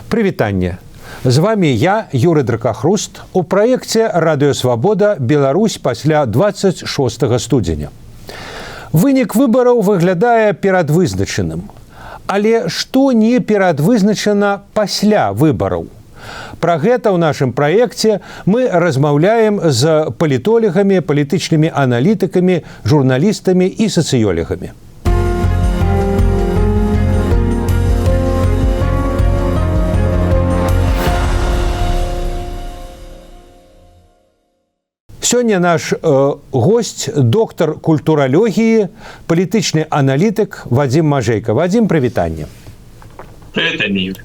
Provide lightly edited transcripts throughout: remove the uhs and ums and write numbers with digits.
Прывітанне. З вами я, Юрый Дракахруст, у праекце «Радыё Свабода. Беларусь пасля 26 студзеня». Вынік выбараў выглядае перадвызначаным. Але што не перадвызначана пасля выбараў? Пра гэта ў нашым праекце мы размаўляем з палітолагамі, палітычнымі аналітыкамі, журналістамі і сацыёлагамі. Сёння наш госць, доктар культуралогіі, палітычны аналітык Вадзім Мажэйка. Вадзім, прывітанне. Прывітанне, Юрий.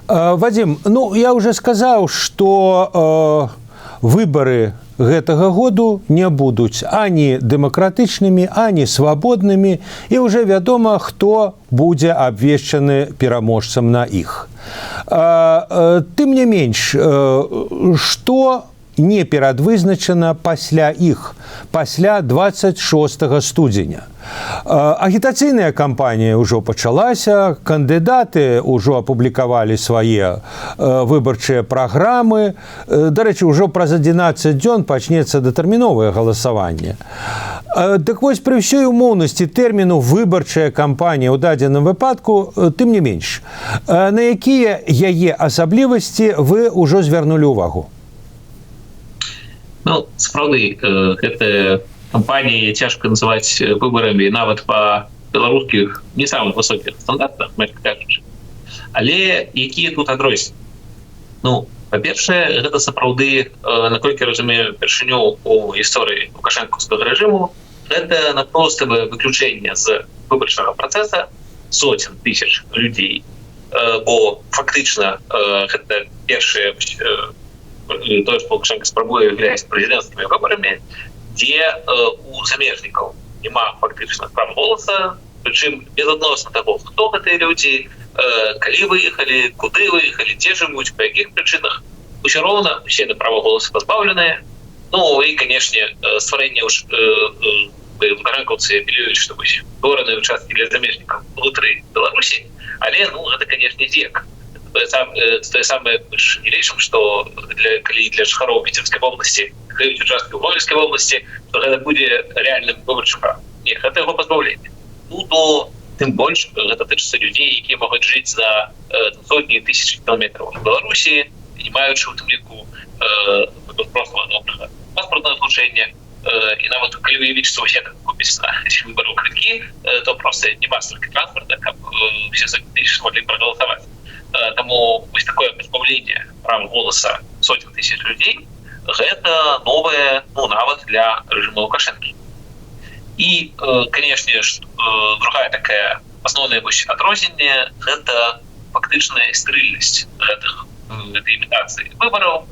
Вадзім, я уже сказаў, што выбары гэтага году не будуць ані дэмакратычнымі, ані свабоднымі, і ўжо вядома, хто будзе абвешчаны пераможцам на іх. Тым не менш, што не перадвызначана пасля іх, пасля 26 студзеня. Агітацыйная кампанія ўжо пачалася, кандыдаты ўжо апублікавалі свае выбарчыя праграмы. Дарэчы, ўжо праз 11 дзён пачнецца датэрміновае галасаванне. Дык вось, пры ўсёй умоўнасці тэрміну выбарчая кампанія ў дадзеным выпадку, тым не менш, на якія яе асаблівасці вы ўжо звярнулі ўвагу? Сапраўды, гэтая кампанія цяжка называць выбарамі нават па беларускіх не самых высокіх стандартах, мякка кажучы. Але якія тут адрозненні? Па-першае, гэта сапраўды, наколькі разумею, першыню у гісторыі лукашэнкаўскага рэжыму, гэта напроставае выключэнне з выбарчага працэса соцень тысяч людзей, бо фактычна гэта першае тое, што Лукашенко спрабуе выйграць прэзідэнцкімі выбарамі, дзе у замежнікаў няма фактычна права голаса, прычым безадносна таго, хто гэтыя людзі, калі выехалі, куды выехалі, дзе жывуць, па якіх прычынах. Усё роўна усе на права голаса пазбаўленыя. І, канешне, стварэнне лукашэнкаўцы апелююць, што створаны ўчасткі для замежнікаў унутры Беларусі, але гэта, канешне, зек. Тое самае не лічым, што калі для жыхароў Піцерскай вобласці даюць участкі ў Гомельскай вобласці, то гэта будзе рэальным выбарчым правам. Не, гэта яго пазбаўленне. То тым больш гэта тычыцца людзей, якія могуць жыць за сотні тысяч кіламетраў у Беларусі, не маючы у тым ліку простага добрага паспартнага злучэння. І нават калі выявіць, што ўсе купіць на выбараў квіткі, то проста няма столькі транспарта, каб усе сотні тысяч змаглі прагаласаваць. Таму вось такое пазбаўленне права голаса сотень тысяч людзей гэта новае, нават для рэжыму Лукашэнкі. І, канешне, другая такая асноўная адрозненне гэта фактычная стрыльнасць гэтай імітацыі выбараў,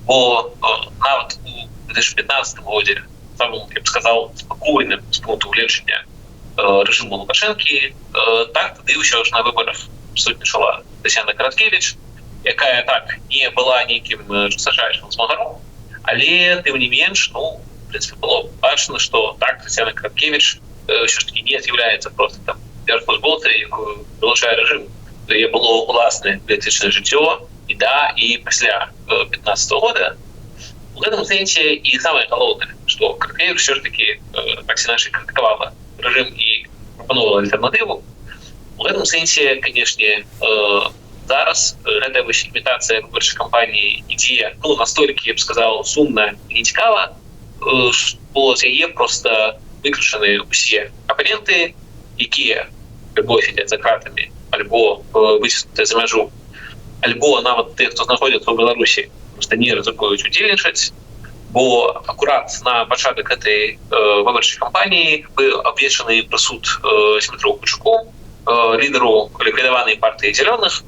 бо нават у 2015 годзе самым, я б сказаў, спакойным з пункту гледжання рэжыму Лукашэнкі, так тады ўсё ж на выбарах прысутнічала Тасяна Караткевіч, якая так не была нейкім жорстачайшым змагаром, але тым не менш, в прынцыпе, было бачна, што так Тасяна Караткевіч ўсё ж таки не з'яўляецца проста там дзяржслужбоўцай, якую вылучае рэжым. Яе было уласнае палітычнае жыццё і да, і пасля 15 года. У гэтым сэнсе і самае галоўнае, што Караткевіч ўсё ж таки так ці інакш крытыкавала рэжым і прапановала альтэрнатыву. У гэтым сэнсе, канешне, зараз гэтая імітацыя выбарчай кампаніі ідзе, настолькі, я б сказаў, сумна і нецікава, што з яе проста выключаны ўсе апаненты, якія альбо сядзяць за кратамі, альбо выціснутыя за мяжу, альбо нават тых, хто знаходзіцца ў Беларусі, проста не рызыкуюць удзельнічаць, бо акурат на пачатак гэтай выбарчай кампаніі быў абвешчаны прысуд Сімітру Кучуку, лідару ліквідаванай партыі зялёных,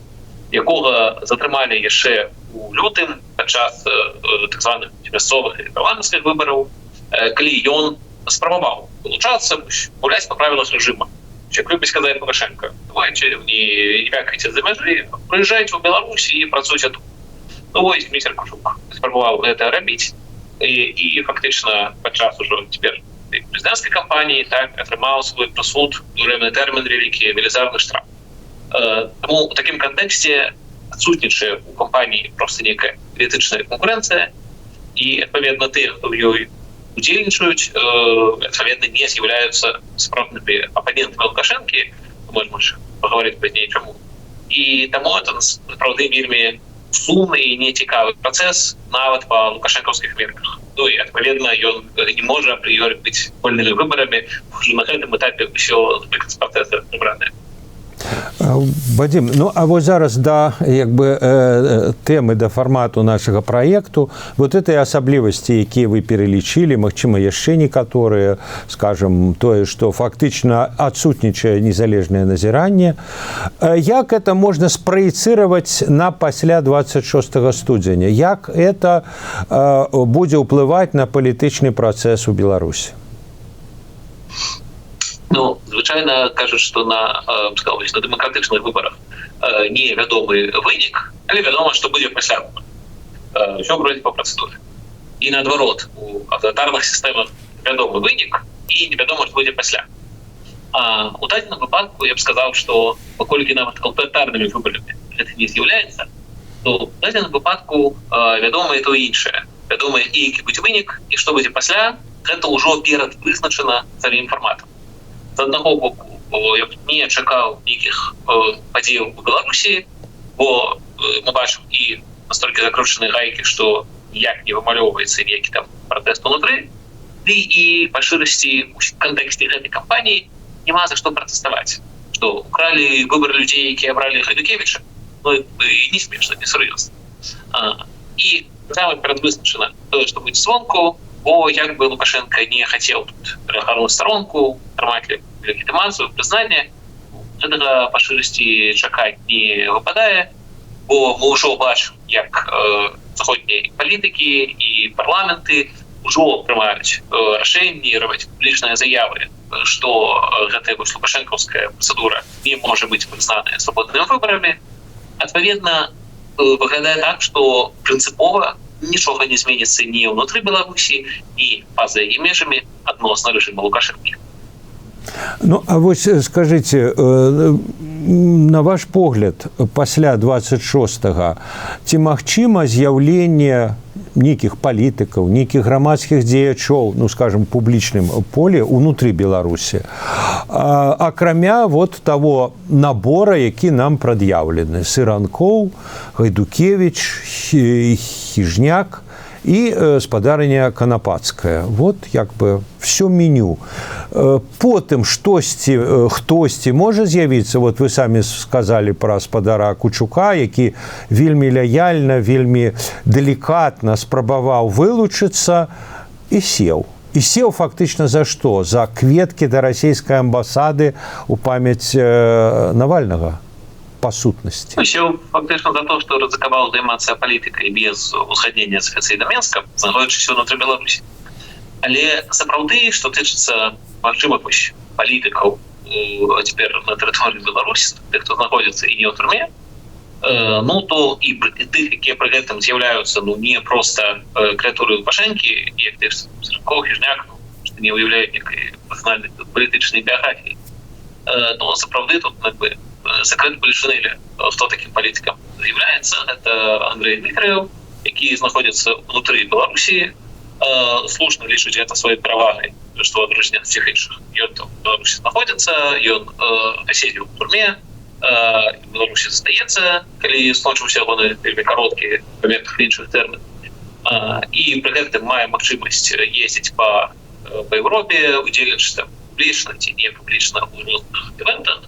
якога затрымалі яшчэ у лютым падчас так званых мясцовых і парламенцкіх выбараў, калі ён спрабаваў вылучацца, гуляць па правілах рэжыма. Як любіць казаць Лукашенко, давайте не вякайце за мяжы, прыязджайце ў Беларусі і працуйце тут. Вось Сімітр Кучук спрабаваў гэта рабіць, і фактычна падчас ужо цяпер прэзідэнцкай кампаніі так атрымаў свой прысуд, турэмны тэрмін вялікі, велізарны штраф. Таму у такім кантэксце адсутнічае у кампаніі проста некая палітычная канкурэнцыя, і адпаведна тыя, хто ў ёй удзельнічаюць, адпаведна не з'яўляюцца сапраўднымі апанентамі Лукашэнкі, можна паговорыць пазней чаму. І таму это насправды вельмі сумны і нецікавы працэс нават па лукашэнкаўскіх мерках. Ну і адпаведна ён не можа апрыёры быць вольнымі выбарамі, на гэтым этапе ўсё з працэса прыбранае. Вадим, ну а вот зараз да тэмы, да фармату нашага праекту, вот этой асаблівасці, якія вы пералічылі, магчыма, яшчэ некаторыя, скажем, тое, што фактычна адсутнічае незалежнае назіранне. Як это можна спраецыраваць на пасля 26 студзеня? Як это будзе ўплываць на палітычны працэс у Беларусі? Ну, звычайна кажуць, што на дэмакратычных выбарах невядомы вынік, але вядома, што будзе пасля. Усё пройдзе па працэдуры. І наадварот, у аўтарытарных сістэмах вядомы вынік і невядома, што будзе пасля. А у дадзеным выпадку я б сказаў, што паколькі нават аўтарытарнымі выбарамі гэта не з'яўляецца, то у дадзеным выпадку вядома і то іншае. Вядома і які будзе вынік, і што будзе пасля, гэта ўжо перадвызначана самім фарматам. З аднаго боку, я не чакаў нейкіх падзеяў у Беларусі, бо мы бачым і настолькі закручаныя гайкі, што ніяк не вымалёўваецца ніякі там пратэст унутры, ды і па шырасці ў кантэксце гэтай кампаніі няма за што пратэставаць. Што укралі выбары людзей, якія абралі Гайдукевіча, ну і не смешна, не сур'ёзна. І саме перадвызначана тое, што будзе звонку, бо як бы Лукашенко не хацеў тут перагарнуць старонку, трымаць легітымацыю, прызнанне, гэтага па шырасці чакаць не выпадае, бо мы ўжо бачым, як заходнія палітыкі і парламенты ўжо прымаюць рашэнні, робяць публічныя заявы, што гэтая лукашэнкаўская працэдура не можа быць прызнаная свабоднымі выбарамі. Адпаведна, выглядае так, што прынцыпова нічога не зменіцца ні ўнутры Беларусі, ні па-за яе межамі адносна рэжыма Лукашэнкі. Ну, а вось скажыце, на ваш погляд, пасля 26-го, ці магчыма з'яўленне нейкіх палітыкаў, нейкіх грамадскіх дзеячоў, ну, скажем, публічным поле ўнутры Беларусі, акрамя вот того набора, які нам прад'яўлены: Сыранкоў, Гайдукевіч, Хіжняк і спадарыня Канапацкая. Вот як бы все меню. Потым хтосьці можа з'явіцца, вот вы самі сказалі пра спадара Кучука, які вельмі лаяльна, вельмі далікатна спрабаваў вылучыцца і сеў. І сеў фактычна за што? За кветкі да расійскай амбасады ў памяць Навальнага, па сутнасці. Сеў фактычна за то, што рызыкаваў займацца палітыкай без узгаднення з афіцыйным Менскам, знаходзячыся ўнутры Беларусі. Але сапраўды, што тычыцца магчымых палітыкаў цяпер на тэрыторыі Беларусі, тых, хто знаходзіцца і не ў турме, ну то і тых, якія пры гэтым з'яўляюцца не проста крэатуры Лукашэнкі, як тых Сыранкоў, Хіжняк, што не ўяўляюць некай персанальнай палітычнай біяграфіі, то сапраўды тут секрет палішынэлі, хто такім палітыкам з'яўляецца. Гэта Андрэй Дмітрыеў, які знаходзіцца ўнутры Беларусі, слушна лічыць гэта сваёй перавагай, што адрозненне ад всіх іншых. Ён там у Беларусі знаходзіцца, ён аседзеў у турме, в Беларусі застаецца, калі скончыўся ягоны вельмі кароткі па мерках іншых тэрмін. І пры гэтым мае магчымасць ездзіць па Еўропе, удзельнічаць публічна ці не публічна ў розных івентах.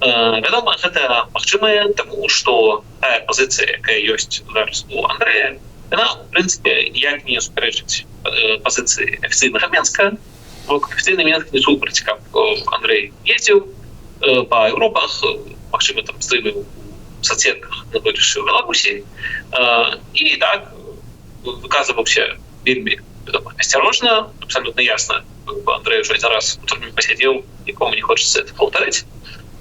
Вядома, гэта магчымае, таму што тая пазіцыя, якая ёсць зараз у Андрэя, яна, в прынцыпе, ніяк не супярэчыць пазіцыі афіцыйнага Менска, бо афіцыйны Менск не супраць, каб Андрэй ездзіў па Еўропах, магчыма, там стрыміў у соцсетках, знаходзячыся ў Беларусі, і так выказваўся вельмі асцярожна, абсалютна ясна. Андрэй ўжо адзін раз у турме пасядзеў, нікому не хочацца это паўтарыць.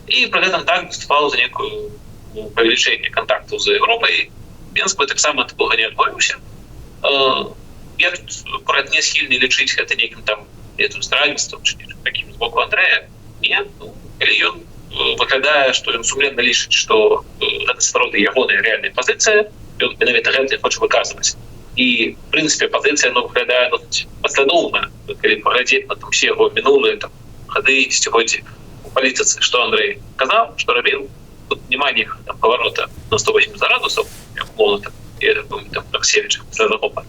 І пры гэтым так выступаў за некую павелічэнне кантактаў з Еўропай. Менск бы таксама такога не адмовіўся. Я тут акурат не схільны лічыць гэта нейкім там здрадніцтвам ці такім з боку Андрэя. Не, калі ён выглядае, што ён сумленна лічыць, што гэта сапраўды ягоная рэальная пазіцыя, ён менавіта гэта хоча выказваць. І в прынцыпе пазіцыя выглядае паслядоўна, калі паглядзець на усе яго мінулыя гады, сцігоддзі у палітыцы, што Андрэй казаў, што рабіў. Тут няма ніякага паварота на 180 градусаў, як умоўна Максевіча пасля захопа.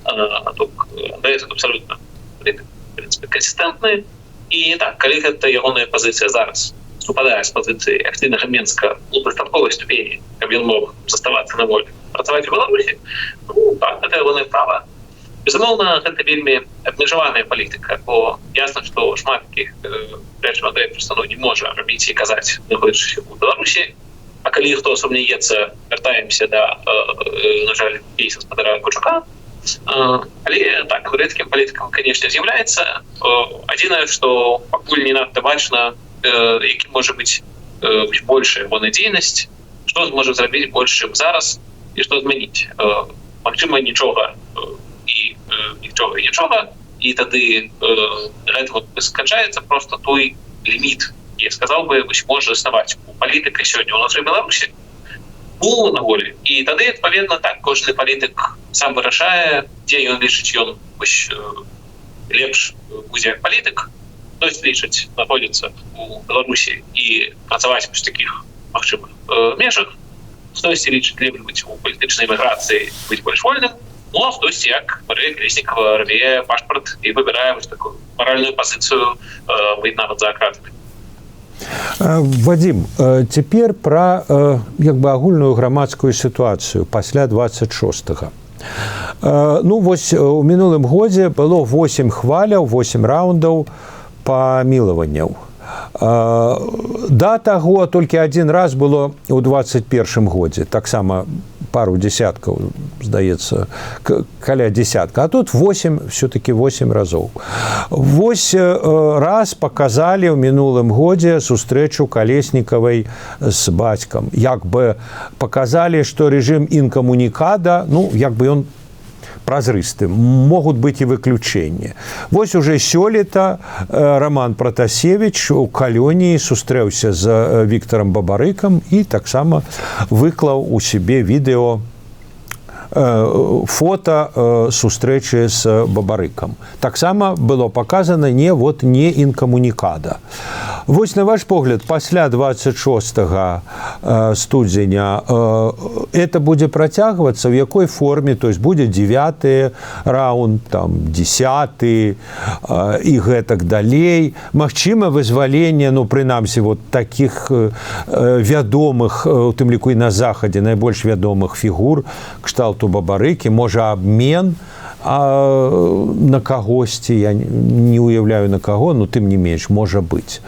Андрэй тут абсалютна в прынцыпе кансістэнтны. І так, калі гэта ягоная пазіцыя зараз супадае з пазіцыяй актыўнага Менска у дастатковай ступені, каб ён мог заставацца на волі, працаваць у Беларусі, так, гэта ягонае права. Безумоўна, гэта вельмі абмежаваная палітыка, бо ясна, што шмат такіх рэчаў Андрэй проста не можа рабіць і казаць, знаходзячыся ў Беларусі. А калі хто сумнеецца, вяртаемся да, на жаль, кейса спадара Кучука. Але так, рэдкім палітыкам, канешне, з'яўляецца. Адзінае, што пакуль не надта бачна, які можа быць большая ягоная дзейнасць, што зможа зрабіць больш, чым зараз, і што змяніць. Магчыма, нічога і нічога, і тады гэта сканчаецца проста той ліміт, я сказаў бы, можа існаваць у палітыка сёння ўнутры Беларусі, бу на волі. І тады, адпаведна, так, кожны палітык сам вырашае, дзе ён лічыць, ён лепш будзе як палітык, хтось лічыць знаходзіцца у Беларусі і працаваць у такіх магчымых межах, хтось лічыць лепш быць у палітычнай эміграцыі, быць больш вольным, ну, а хтось, як Марыя Калеснікава, рве пашпарт і выбірае такую маральную пазіцыю быць нават за кратамі. Вадим, цяпер пра як бы агульную грамадскую сітуацыю пасля 26-го. Ну, вось у мінулым годзе было 8 хваляў, 8 раундаў памілаванняў. Да таго толькі адзін раз было ў 21-м годзе, таксама пару десяткаў, здаецца, каля десятка, а тут 8, все-таки 8 разоў. Вось раз показалі ў мінулым годзе сустрэчу Калеснікавай з бацькам. Як бы показалі, што рэжым інкамунікада, ну, як бы ён празрысты, могуць быць і выключэнні. Вось уже сёлета Роман Пратасевіч у Калёніі сустрэўся з Віктарам Бабарыкам і таксама выклаў у сябе відэо фото сустрэчы з Бабарыкам. Таксама было показана не інкамунікада. Вось на ваш погляд, пасля 26 студзеня это будзе працягвацца, в якой форме, то есть будзе 9 раунд, там 10 і гэтак далей. Магчыма вызваленне, ну, прынамсі, вот таких вядомых, у тым ліку і на захадзе, найбольш вядомых фігур, кшталту Бабарыкі, можа абмен на кагосьці, я не уяўляю на каго, но тым не менш, можа быць.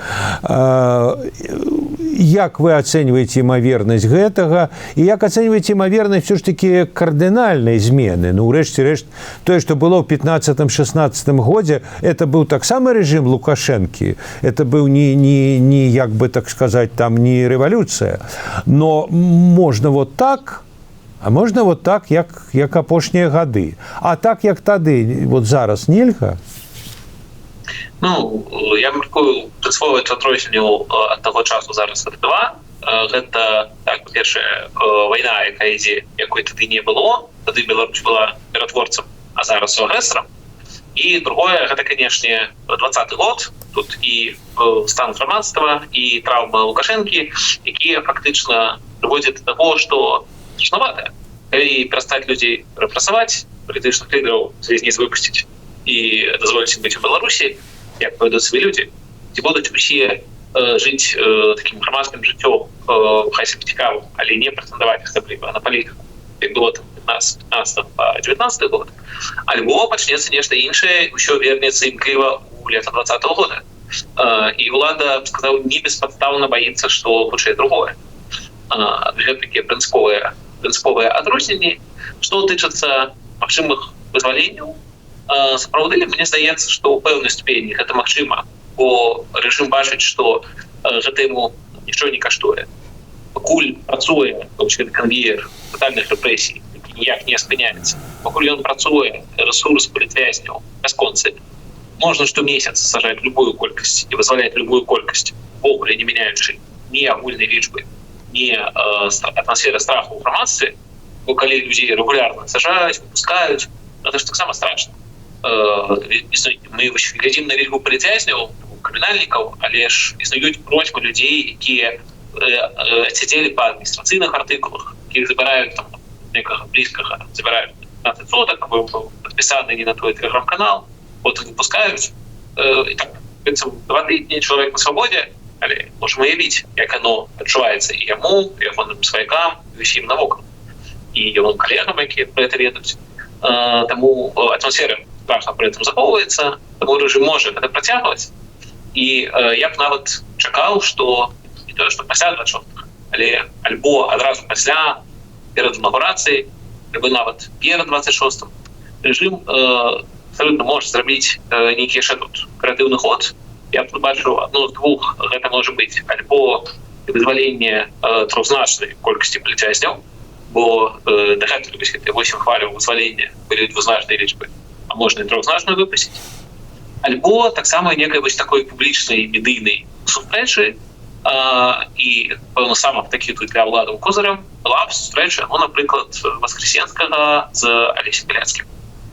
Як вы ацэньваеце імавернасць гэтага і як ацэньваеце імавернасць все ж таки кардынальнай змены? Ну, урэшце рэшт, тое, што было ў 15-16 годзе, это быў таксама рэжым Лукашэнкі. Это быў не як бы так сказаць, там не рэвалюцыя. Но можна вот так, а можна вот так, як апошнія гады. А так, як тады, вот зараз нельга? Ну, я мяркую, прынцыповае адрозненне ад таго часу зараз гэта два. Гэта, так, па-першае, вайна, якая ідзе, якой тады не было. Тады Беларусь была міратворцам, а зараз агрэсарам. І другое, гэта, канешне, 20-й год. Тут і стан грамадства, і траўма Лукашэнкі, якія фактычна прыводзяць да таго, што страшнавата. Калі перастаць людзей рэпрэсаваць, палітычных лідараў з вязніц выпусціць і дазволіць ім быць у Беларусі, як павядуць сябе людзі, ці будуць усе жыць такім грамадскім жыццём, хай сабе цікавым, але не прэтэндаваць асабліва на палітыку, як было там 15 па 19 год. Альбо пачнецца нешта іншае, усё вернецца імкліва ў лета 20-го года. І ўлада, сказаў, не беспадстаўна баіцца, што хутчэй другое. Гэта такія прынцыповыя адрозненні. Што тычыцца магчымых вызваленняў, сапраўды, мне здаецца, што ў пэўнай ступені гэта магчыма, бо рэжым бачыць, што гэта яму нічого не каштуе. Пакуль працуе канвеер тотальных рэпрэсій, які ніяк не спыняецца, пакуль ён працуе, рэсурс палітвязняў бясконцы, можна штомесяц сажаць любую колькасць і вызваляць любую колькасць, вогуле не мяняючы ні агульнай лічбы, не атмасфера страху ў грамадстве, бо калі людзей рэгулярна сажаюць, выпускаюць, гэта ж таксама страшна. Мы глядзім на лічбу палітвязняў, крымінальнікаў, але ж існуюць просьбы людзей, якія сядзелі па адміністрацыйных артыкулах, якіх забіраюць там некага блізкага, забіраюць 15 сотак, быў падпісаны не на той тэлеграм-канал, потым выпускаюць, і так, 2 тыдні чалавек на свабодзе, але можам уявіць, як оно адчуваецца і яму, і ягоным сваякам, і ўсім навокал, і ягоным калегам, якія пра гэта ведаюць. Таму атмасфера страшна пры гэтым захоўваецца, таму рэжым можа гэта працягваць. І я б нават чакаў, што не тое, што пасля 26-х, але альбо адразу пасля, перад інаўгурацыяй, альбо нават перад 26-м, рэжым абсолютно можа зрабіць нейкі яшчэ тут крэатыўны ход. Я б тут бачыў адно з двух. Гэта можа быць альбо вызваленне трохзначнай колькасці палітвязняў, бо дагэтуль вось гэтыя 8 хваляў вызвалення былі двузначнай лічбы, а можна і трохзначную выпусціць. Альбо таксама некай вось такой публічнай медыйнай сустрэчы, і пэўна самых такіх для ўладаў козырем была б сустрэча, напрыклад, Васкрасенскага з Алесем Бяляцкім,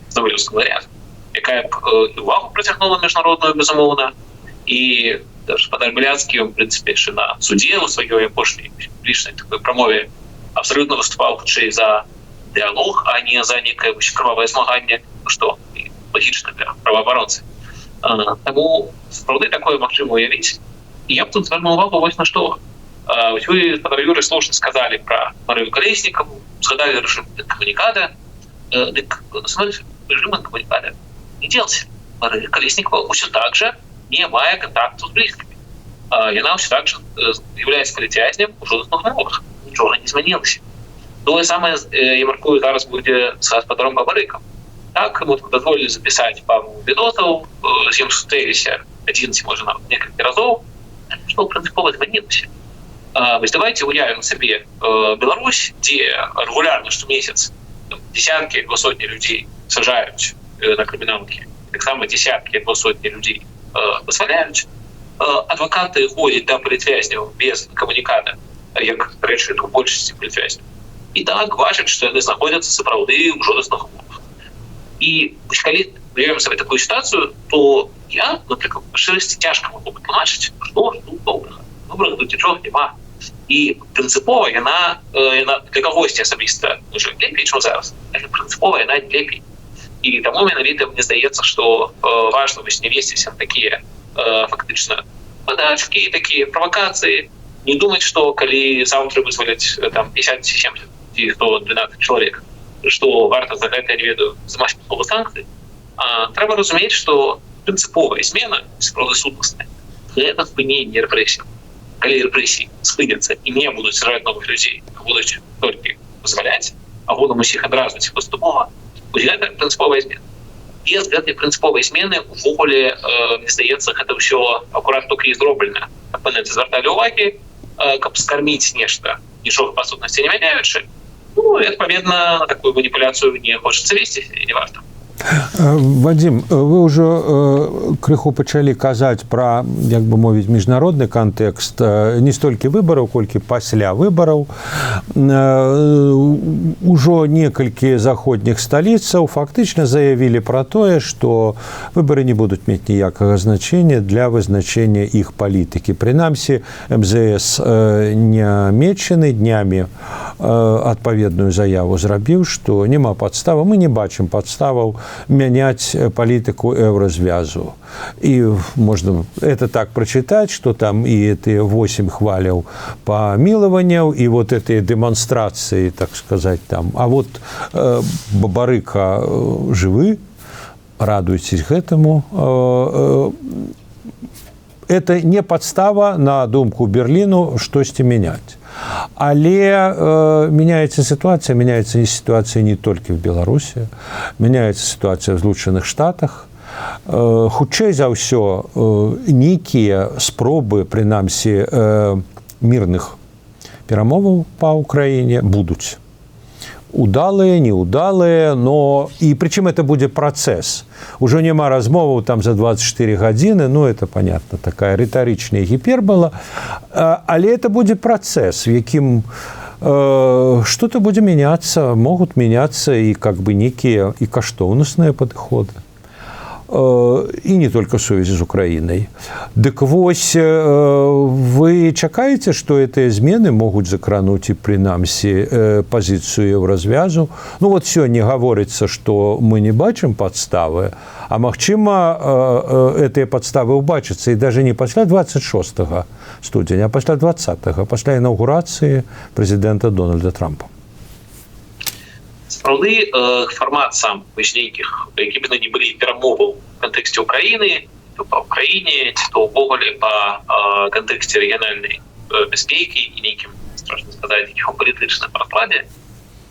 з Новаёўскага варыянту, якая б і ўвагу прыцягнула міжнародную, безумоўна, і гаспадар Бяляцкі, в прынцыпе, яшчэ на судзе у сваёй апошняй публічнай такой прамове абсалютна выступаў хутчэй за дыялог, а не за некае крывавае змаганне, што лагічна для праваабаронцы. Таму сапраўды такое магчыма уявіць. І я б тут звярнуў увагу вось на што. Вось вы, гаспадар Юрый, слушна сказалі пра Марыю Калеснікаву, згадалі рэжым інкамунікада. Дык рэжым інкамунікада не дзелся. Марыя Калеснікава ўсё так жа не мае кантакту з блізкімі. Яна ўсё так жа з'яўляецца палітвязнем у жудасных умовах. Нічога не змянілася. Тое самае, я маркую, зараз будзе з гаспадаром Бабарыкам. Так, ему дазволілі запісаць пару відосаў, з ім сустрэліся адзін ці можа нават некалькі разоў, што прынцыпова змянілася. Вось давайте уявім сабе Беларусь, дзе рэгулярна штомесяц десяткі або сотні людзей сажаюць на крыміналкі, таксама десяткі або сотні людзей вызваляюць. Адвакаты ходзяць да палітвязняў без камунікада, як рэчы у большасці палітвязняў. І так бачаць, што яны знаходзяцца сапраўды ў жудасных умовах. І калі уявім сабе такую сітуацыю, то я, напрыклад, па шчырасці цяжка магу патлумачыць, што тут добрага. Добрага тут нічога няма. І прынцыпова яна для кагосьці асабіста уже лепей, чым зараз, але прынцыпова яна не лепей. І таму менавіта мне здаецца, што важна вось не весціся на такія фактычна падачкі, такія правакацыі, не думаць, што калі заўтра вызваляць там 50 ці 70 ці 112 чалавек, што варта за гэта, не ведаю, замасць слово санкцыі. Трэба разумець, што прынцыповая змена сапраўды сутнасная. Гэта спыненне рэпрэсій. Калі рэпрэсіі спыняцца і не будуць сажаць новых людзей, а будуць толькі дазваляць, а будам усіх адразу ці паступова, вось гэта прынцыповая змена. Без гэтай прынцыповай змены увогуле, мне здаецца, гэта ўсё акурат толькі і зроблена. Каб на гэта звярталі ўвагі, каб скарміць нешта, нічога па сутнасці не мяняючы, ну, і, адпаведна, на такую маніпуляцыю не хочацца весці, і не варта. Вадим, вы ўжо крыху пачалі казаць пра, як бы мовіць, міжнародны кантэкст не столькі выбараў, колькі пасля выбараў. Ужо некалькі заходніх сталіцаў фактычна заявілі пра тое, што выбары не будуць мець ніякага значення для вызначэння іх палітыкі. Прынамсі, МЗС Нямецчыны днямі адпаведную заяву зрабіў, што няма падставы, мы не бачым падставаў мяняць палітыку еўразвязу. І можна это так прачытаць, што там і этыя 8 хваляў памілаванняў, і вот этыя дэманстрацыі, так сказаць, там. А вот Бабарыка жывы, радуйцесь гэтаму. Это не падстава, на думку Берліну, штосьці мяняць. Але меняется ситуация не только в Беларуси, меняется ситуация в Злучаных Штатах. Хутчэй за ўсё нейкія спробы, прынамсі, мірных перамоваў па Украіне будуць удалыя, неудалыя, но і прычым это будзе працэс. Ужо няма размоваў там за 24 гадзіны, ну это понятно, такая рытарычная гіпербола, але это будзе працэс, в якім что-то будзе мяняцца, могуць мяняцца і как бы некія і каштоўнасныя падыходы. І не только сувязі з Украінай. Дык вось, вы чакаеце, што гэтыя змены могуць закрануць і прынамсі пазіцыю еўразвязу? Ну вот сёння гаворыцца, што мы не бачым падставы, а магчыма, гэтыя падставы ўбачацца і даже не пасля 26 студзеня, а пасля 20-го, пасля інаўгурацыі прэзідэнта Дональда Трампа. Справді, формат сам нейкіх, які б не були перамоваў в контексті України, то по Україні, то ввогуле по контексті регіональної безпеки і нейкім, страшно сказати, геополітичному розкладі,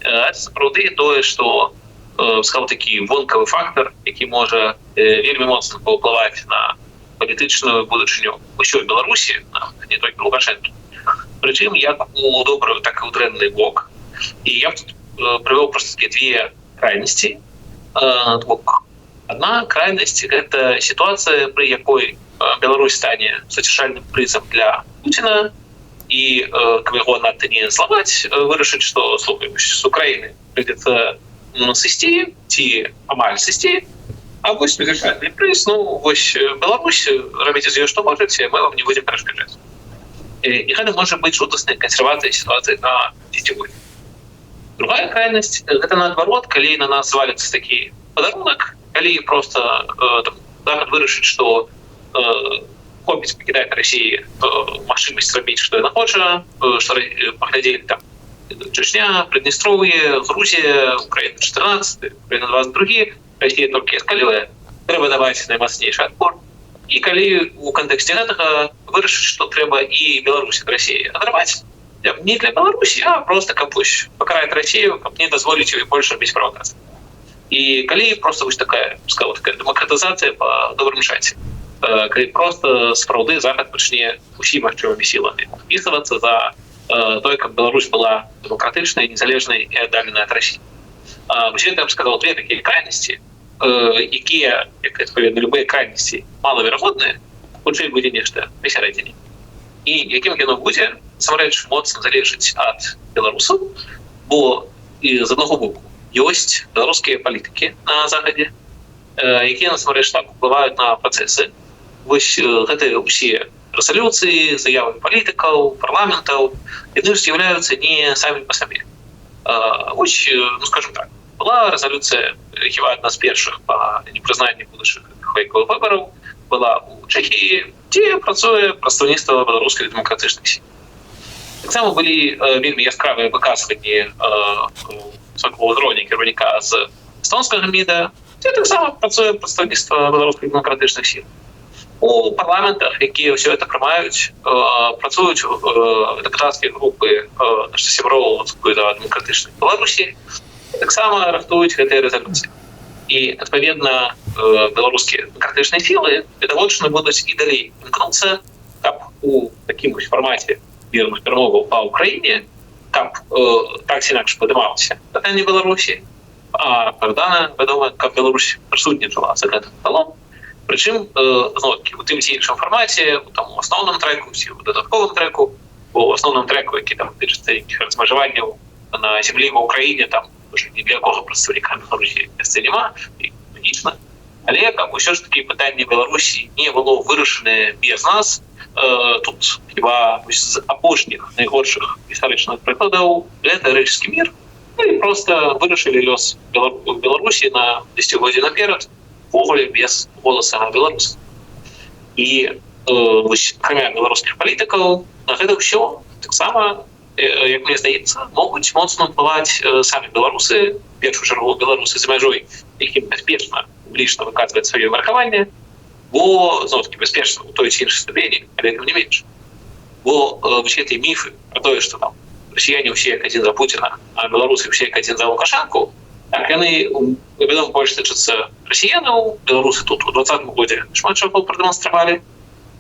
це справді те, що, сказав, такий вонковий фактор, який може вельми моцно повпливати на політичну будучиню усього Білорусі, не тільки Лукашенка. Причому як у добрий, так і у дренний бок. І я б тут привел просто такие две крайности. Одна крайность – это ситуация, при якой Беларусь станет содержальным призом для Путина, и как его надо не сломать, вырашить, что, слухай, с Украины придется сысти, амаль сысти, а вось содержальный приз, ну, вось Беларусь, робите из ее что можете, мы вам не будем перешкоджать. И это может быть жудасная консервация ситуации на десятилетие. Другая крайность – это наоборот, коли на нас свалится такий подарунок, коли просто Захад вирішить, що хопить покидає Росії можливість робити, що вона хоче, що поглядели там Чечня, Придністров'я, Грузія, Україна 14, Україна 22, Росія тільки ескалює, треба давати наймацніший відпор. І коли у контексті цього вирішить, що треба і Білорусь від Росії відривати, не для Беларуси, а просто как пусть покарает Россию, как не дозволить ей больше робить провокации. И коли просто вот такая, сказал, такая демократизация по добрым шансе. Коли просто справді Захад почне усіма можливими силами вписуватися за то, как Беларусь была демократичной, незалежной и отдаленной от России. Вообще, я бы сказал, две такие крайности, які, як відповідно, любые крайности маловероятные, лучше буде нечто посередині. І яким воно буде, насамрэч, моцна залежыць ад беларусаў, бо з аднаго боку ёсць беларускія палітыкі на Захадзе, якія насамрэч так уплываюць на працэсы. Вось гэтыя ўсе рэзалюцыі, заявы палітыкаў, парламентаў, яны з'яўляюцца не самі па сабе. Вось, ну скажем так, была рэзалюцыя, хіба адна з першых па непрызнанні будучых фейковых выбараў, была у Чехії, де працує представництво беларускай демократичної сили. Так само були вельми яскраві виказування високого рівня керівника з естонського МІДа, де так само працює представництво беларускай демократичних сил. У парламентах, які все це приймають, працюють депутатські групи сяброў демократичної Білорусі, так само рахують ці резолюції. І, відповідно, беларускія демократичні сили відавочна будуть і далі імкнуться, каб у такому форматі мирних перемовин по Україні, каб так чи інакше подималося питання Білорусі, а Богдана, відомо, каб Білорусь присутнічала за цим столом. Причому, знову-таки, у тим чи іншому форматі, у тому основному треку, у додатковому треку, у основному треку, який там тичиться розмежування на землі в Україні, там вже ні для кого представника Білорусі місця нема, і логічно. Але як усе ж таки питання Білорусі не було вирішене без нас, тут хіба з апошніх найгорших історичних прикладів це Рижський мир, ну і просто вирішили льос Білорусі на десятиліття наперед, ввогуле без голосу білорусів. І кроме білоруських політиків, на це все так само, як мені здається, можуть моцно впливати самі білоруси, в першу чергу білоруси з межою, яким безпечно публічно виказують своє маркування, бо, знову-таки, безпечно у той чи іншій ступені, але тим не менше. Бо всі ті міфи про те, що там росіяни всі як один за Путіна, а білоруси всі як один за Лукашенку, так вони, відомо, більше тичаться росіянів, білоруси тут у 2020 році шмат чого продемонстрували,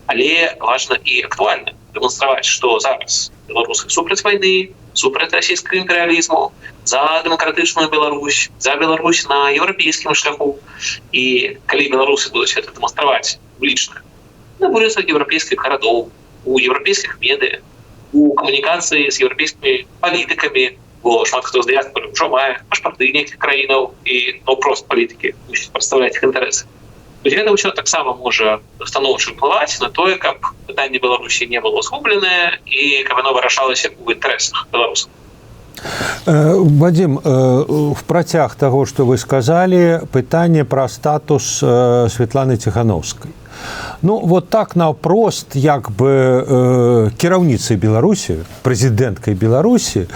але важно і актуально демонструвати, що зараз білоруси супроть війни, супроть російського імперіалізму, за дэмакратычную Беларусь, за Беларусь на еўрапейскім шляху. І калі беларусы будуць гэта дэманстраваць публічна на вуліцах еўрапейскіх гарадоў, у еўрапейскіх медыа, у камунікацыі з еўрапейскімі палітыкамі, бо шмат хто з дыяспоры ўжо мае пашпарты нейкіх краінаў і прост палітыкі мусіць прадстаўляць іх інтарэсы. Гэта ўсё таксама можа станоўча ўплываць на тое, каб пытанне Беларусі не было згубленае і каб оно вырашалася ў інтарэсах беларусаў. Вадим, в працяг того, что вы сказали, пытание про статус Светланы Тихановской. Ну, вот так наўпрост, як бы кіраўніцай Беларусі, прэзідэнткай Беларусі,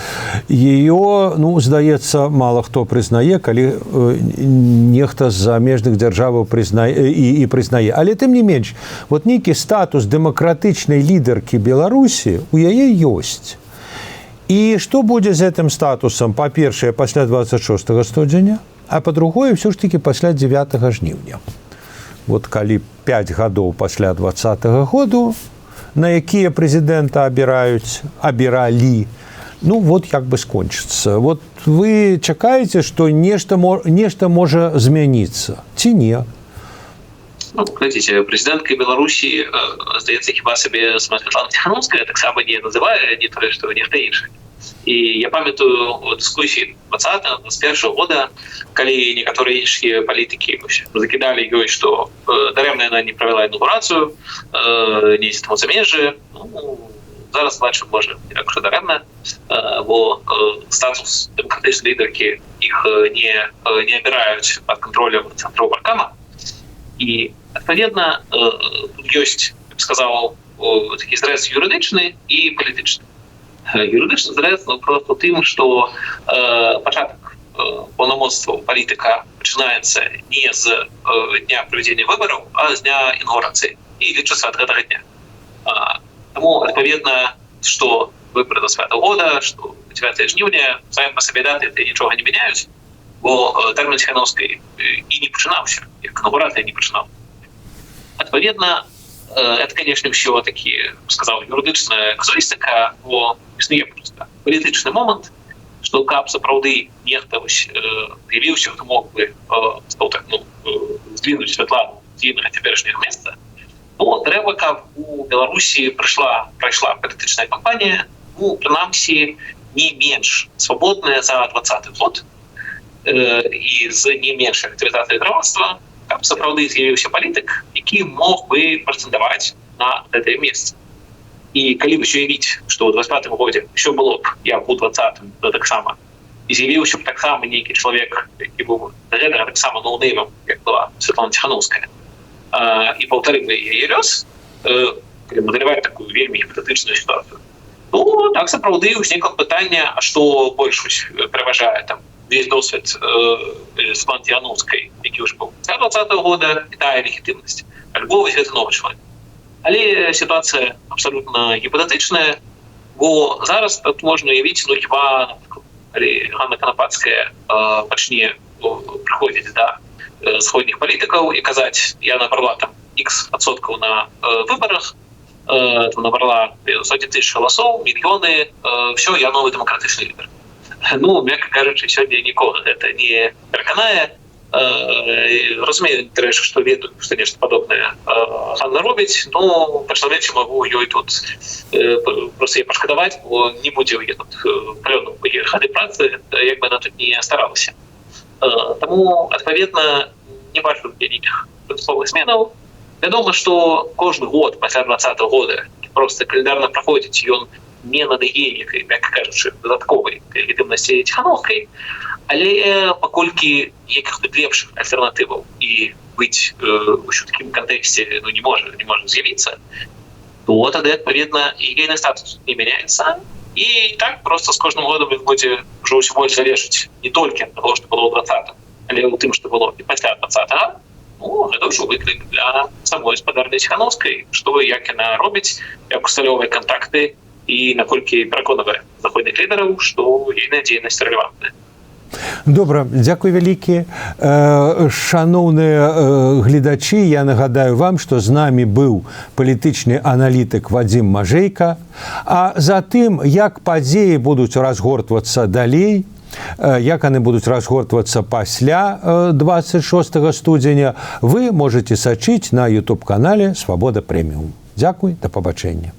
ее, ну, здаецца, мало хто прызнае, калі нехта з замежных дзяржаваў і прызнае. Але тым не менш, вот нейкі статус дэмакратычнай лідаркі Беларусі у яе ёсць. І што будзе з гэтым статусам, па-першае, пасля 26 студзеня, а па-другое, ўсё ж такі пасля 9 жніўня. Вот калі 5 гадоў пасля 20-го году, на якія прэзідэнта абіралі, ну вот як бы скончыцца. Вот вы чакаеце, што нешта можа змяніцца, ці не? Ну, глядзіце, прэзідэнткай Беларусі, здаецца, хіба сабе Светлана Тихановская таксама не называе, не тое, што нехта іншы. І я памятаю у дыскусіі 20-21 года, калі некаторыя іншыя палітыкі закідалі ёй, што дарэмна яна не правяла інаўгурацыю, не ездзіць у замежжы. Ну, зараз бачым, можа, не так, што дарэмна, бо статус дэмакратычнай лідаркі іх не абіраюць пад кантролем цэнтраў парткама. І, адпаведна, тут ёсць, я б сказаў, такі зрэз юрыдычны і палітычны. Юрыдычны зрэз, ну, просто тым, што пачатак паўнамоцтваў палітыка пачынаецца не з дня правядзення выбараў, а з дня інаўгурацыі і лічыцца ад гэтага дня. Таму, адпаведна, што выбары 20-го года, што 9 жніўня, самі па сабе даты нічога не мяняюць, бо тэрмін Тихановскай і не пачынаўся, як інаўгурацыя не пачынаў. Адпаведна, это, конечно, ўсё такі, сказаў, юрыдычная казуістыка, бо існуе проста палітычны момант, што каб сапраўды нехта з'явіўся, хто мог бы здвинуць Светлану з іншага цяперашняга месца, то трэба, каб у Беларусі прайшла палітычная кампанія, ну, прынамсі, не менш свабодная за 20-й год, і з не меншай актывізацыяй грамадства, каб сапраўды з'явіўся палітык, які мог бы прэтэндаваць на гэтае месца. І калі ўсё уявіць, што ў 25-м годзе ўсё было б, як у 20-м, то таксама, і з'явіўся б таксама нейкі чалавек, які быў да гэтага таксама ноунеймам, як была Светлана Тихановская, і паўтарыў яе лёс, калі мадэляваць такую вельмі гіпатэтычную сітуацыю, то так сапраўды ўзнікла пытанне, а што больш пераважае там весь досвід Светланы Тихановскай, які ўжо быў з 20-го года, і тая легітымнасць, альбо вось гэты новы чалавек. Але сітуацыя абсалютна гіпатэтычная, бо зараз тут можна уявіць, ну хіба, калі Ганна Канапацкая пачне прыходзіць да сходніх палітыкаў і казаць, я набрала там X% на выбарах, набрала сотні тысяч галасоў, мільёны, все, я новы дэмакратычны лідар. Ну, мякка кажучы, сёння нікога гэта не пераканае. Разумею, што ведаю, што нешта падобнае Ганна робіць, ну, па-чалавечы магу ёй тут проста яе пашкадаваць, бо не будзе ў яе тут плёну ў яе хады працы, як бы она тут не старалася. Таму, адпаведна, не бачу нейкіх прынцыповых зменаў. Вядома, што кожны год пасля 20-го года проста календарна праходзіць, ён не надае некай, мякка кажучы, дадатковай легітымнасці Тихановскай, але паколькі ніякіх тут лепшых альтэрнатываў і быць у такім кантэксце не можа з'явіцца, то тады, адпаведна, і ейны статус не мяняецца, і так проста з кожным годам ён будзе ўжо ўсё больш залежыць не толькі ад таго, што было ў 20-м, але ў тым, што было і пасля 20-го. Ну, гэта ўжо выклік для самой спадарнай Тихановскай, што як яна робіць, як усталёўвае кантакты і наколькі пераконавае заходніх лідараў, што ейная дзейнасць рэлевантная. Добра, дзякуй вялікі. Шаноўныя гледачы, я нагадаю вам, што з намі быў палітычны аналітык Вадзім Мажэйка, а затым, як падзеі будуць разгортвацца далей, як яны будуць разгортвацца пасля 26 студзеня, вы можете сачыць на YouTube-канале «Свабода Прэміум». Дзякуй, да пабачэння.